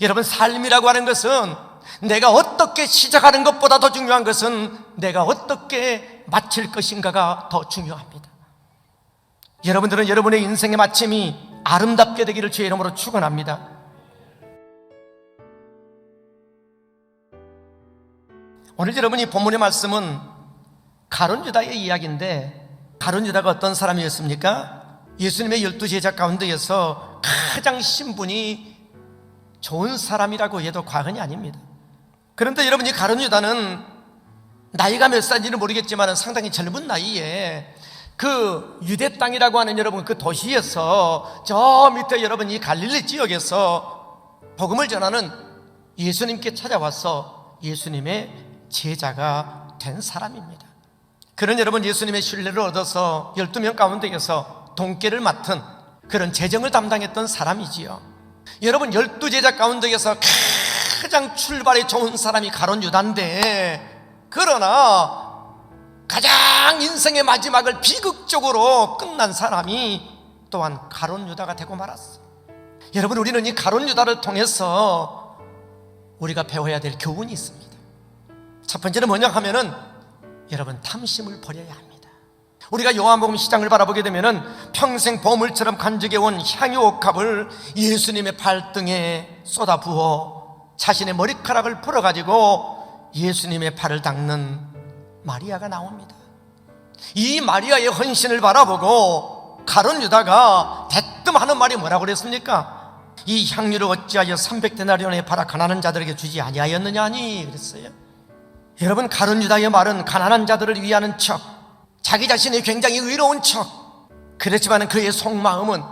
여러분, 삶이라고 하는 것은 내가 어떻게 시작하는 것보다 더 중요한 것은 내가 어떻게 마칠 것인가가 더 중요합니다. 여러분들은 여러분의 인생의 마침이 아름답게 되기를 주의 이름으로 축원합니다. 오늘 여러분이 본문의 말씀은 가룟 유다의 이야기인데, 가룟 유다가 어떤 사람이었습니까? 예수님의 12제자 가운데에서 가장 신분이 좋은 사람이라고 해도 과언이 아닙니다. 그런데 여러분, 이 가룟 유다는 나이가 몇 살인지는 모르겠지만 상당히 젊은 나이에 그 유대 땅이라고 하는 여러분 그 도시에서 저 밑에 여러분 이 갈릴리 지역에서 복음을 전하는 예수님께 찾아와서 예수님의 제자가 된 사람입니다. 그런 여러분 예수님의 신뢰를 얻어서 12명 가운데에서 동계를 맡은 그런 재정을 담당했던 사람이지요. 여러분 12제자 가운데에서 가장 출발이 좋은 사람이 가룟 유다인데, 그러나 가장 인생의 마지막을 비극적으로 끝난 사람이 또한 가룟 유다가 되고 말았어요. 여러분, 우리는 이 가룟 유다를 통해서 우리가 배워야 될 교훈이 있습니다. 첫 번째는 뭐냐 하면은 여러분, 탐심을 버려야 합니다. 우리가 요한복음 시장을 바라보게 되면은 평생 보물처럼 간직해온 향유 옥합을 예수님의 발등에 쏟아부어 자신의 머리카락을 풀어가지고 예수님의 발을 닦는 마리아가 나옵니다. 이 마리아의 헌신을 바라보고 가룟 유다가 대뜸 하는 말이 뭐라고 그랬습니까? 이 향유를 어찌하여 300데나리온에 팔아 가난한 자들에게 주지 아니하였느냐니 그랬어요. 여러분, 가룟 유다의 말은 가난한 자들을 위하는 척, 자기 자신이 굉장히 의로운 척, 그렇지만 그의 속마음은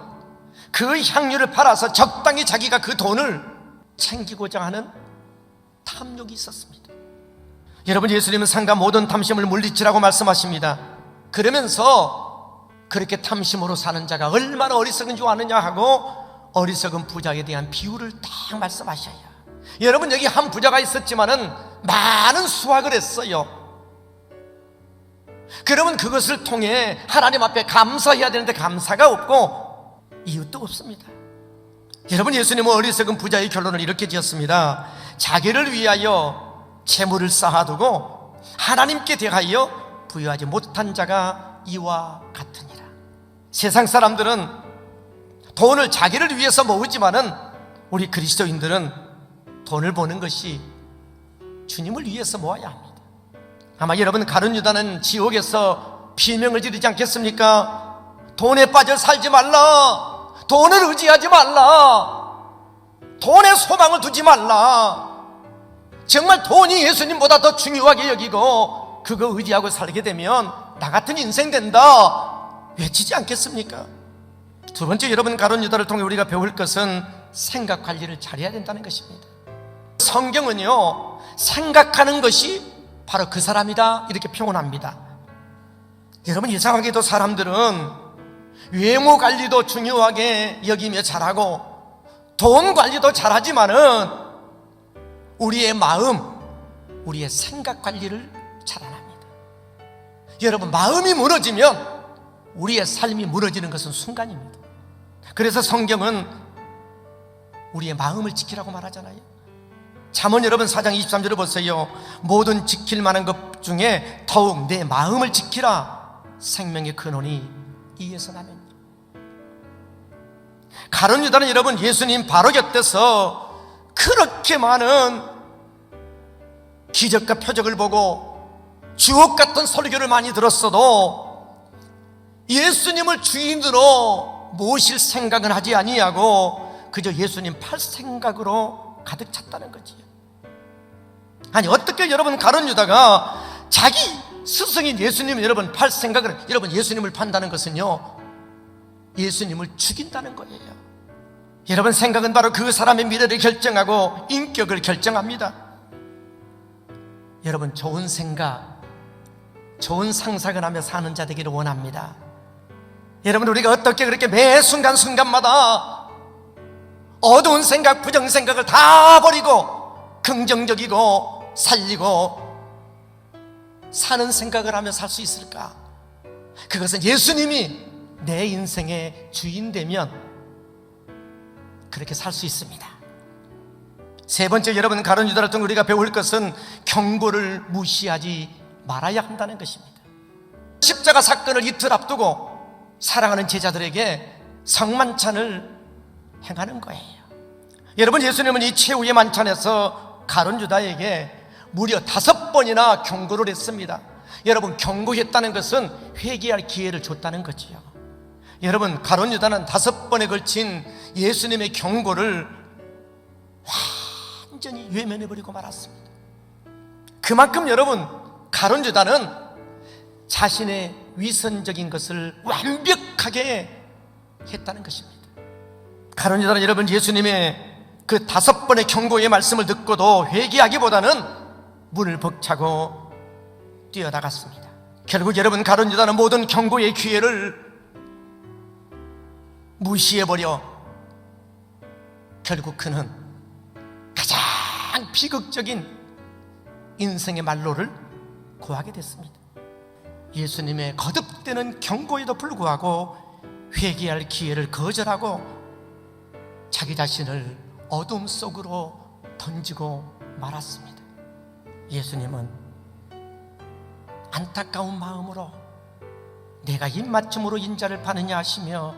그 향유를 팔아서 적당히 자기가 그 돈을 챙기고자 하는 탐욕이 있었습니다. 여러분, 예수님은 상가 모든 탐심을 물리치라고 말씀하십니다. 그러면서 그렇게 탐심으로 사는 자가 얼마나 어리석은 줄 아느냐 하고 어리석은 부자에 대한 비유를 딱 말씀하셔요. 여러분, 여기 한 부자가 있었지만은 많은 수확을 했어요. 그러면 그것을 통해 하나님 앞에 감사해야 되는데 감사가 없고 이웃도 없습니다. 여러분, 예수님은 어리석은 부자의 결론을 이렇게 지었습니다. 자기를 위하여 재물을 쌓아두고 하나님께 대하여 부여하지 못한 자가 이와 같으니라. 세상 사람들은 돈을 자기를 위해서 모으지만은 우리 그리스도인들은 돈을 버는 것이 주님을 위해서 모아야 합니다. 아마 여러분, 가룟 유다는 지옥에서 비명을 지르지 않겠습니까? 돈에 빠져 살지 말라, 돈을 의지하지 말라, 돈에 소망을 두지 말라, 정말 돈이 예수님보다 더 중요하게 여기고 그거 의지하고 살게 되면 나 같은 인생 된다 외치지 않겠습니까? 두 번째, 여러분, 가룟 유다를 통해 우리가 배울 것은 생각 관리를 잘해야 된다는 것입니다. 성경은요, 생각하는 것이 바로 그 사람이다 이렇게 표현합니다. 여러분, 이상하게도 사람들은 외모 관리도 중요하게 여기며 잘하고 돈 관리도 잘하지만은 우리의 마음, 우리의 생각 관리를 잘 안 합니다. 여러분, 마음이 무너지면 우리의 삶이 무너지는 것은 순간입니다. 그래서 성경은 우리의 마음을 지키라고 말하잖아요. 잠언 여러분 4장 23절을 보세요. 모든 지킬 만한 것 중에 더욱 내 마음을 지키라. 생명의 근원이 이에서 나면. 가룟 유다는 여러분 예수님 바로 곁에서 그렇게 많은 기적과 표적을 보고 주옥 같은 설교를 많이 들었어도 예수님을 주인으로 모실 생각은 하지 아니하고 그저 예수님 팔 생각으로 가득 찼다는 거지요. 아니, 어떻게 여러분 가룟 유다가 자기 스승인 예수님 여러분 팔 생각을, 여러분 예수님을 판다는 것은요, 예수님을 죽인다는 거예요. 여러분, 생각은 바로 그 사람의 미래를 결정하고 인격을 결정합니다. 여러분, 좋은 생각, 좋은 상상을 하며 사는 자 되기를 원합니다. 여러분, 우리가 어떻게 그렇게 매 순간순간마다 어두운 생각, 부정생각을 다 버리고 긍정적이고 살리고 사는 생각을 하며 살 수 있을까? 그것은 예수님이 내 인생의 주인 되면 그렇게 살 수 있습니다. 세 번째, 여러분, 가룟 유다를 통해 우리가 배울 것은 경고를 무시하지 말아야 한다는 것입니다. 십자가 사건을 이틀 앞두고 사랑하는 제자들에게 성만찬을 행하는 거예요. 여러분, 예수님은 이 최후의 만찬에서 가룟 유다에게 무려 5번이나 경고를 했습니다. 여러분, 경고했다는 것은 회개할 기회를 줬다는 거지요. 여러분, 가룟 유다는 5번에 걸친 예수님의 경고를 완전히 외면해버리고 말았습니다. 그만큼 여러분, 가룟 유다는 자신의 위선적인 것을 완벽하게 했다는 것입니다. 가룟 유다는 여러분, 예수님의 그 5번의 경고의 말씀을 듣고도 회개하기보다는 문을 벅차고 뛰어나갔습니다. 결국 여러분, 가룟 유다는 모든 경고의 기회를 무시해버려 결국 그는 가장 비극적인 인생의 말로를 고하게 됐습니다. 예수님의 거듭되는 경고에도 불구하고 회개할 기회를 거절하고 자기 자신을 어둠 속으로 던지고 말았습니다. 예수님은 안타까운 마음으로 내가 입맞춤으로 인자를 파느냐 하시며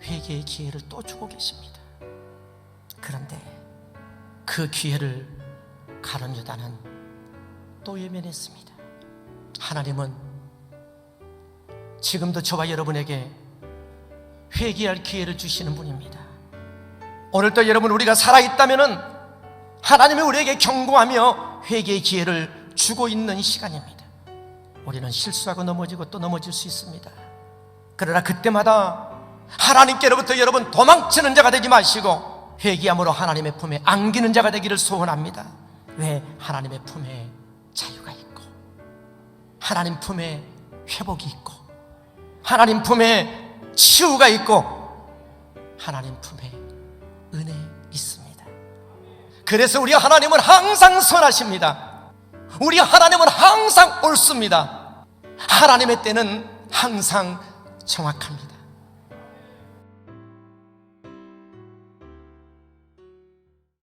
회개의 기회를 또 주고 계십니다. 그런데 그 기회를 가룟 유다는 또 외면했습니다. 하나님은 지금도 저와 여러분에게 회개할 기회를 주시는 분입니다. 오늘도 여러분, 우리가 살아있다면 하나님이 우리에게 경고하며 회개의 기회를 주고 있는 시간입니다. 우리는 실수하고 넘어지고 또 넘어질 수 있습니다. 그러나 그때마다 하나님께로부터 여러분 도망치는 자가 되지 마시고 회개함으로 하나님의 품에 안기는 자가 되기를 소원합니다. 왜? 하나님의 품에 자유가 있고, 하나님 품에 회복이 있고, 하나님 품에 치유가 있고, 하나님 품에 은혜 있습니다. 그래서 우리 하나님은 항상 선하십니다. 우리 하나님은 항상 옳습니다. 하나님의 때는 항상 정확합니다.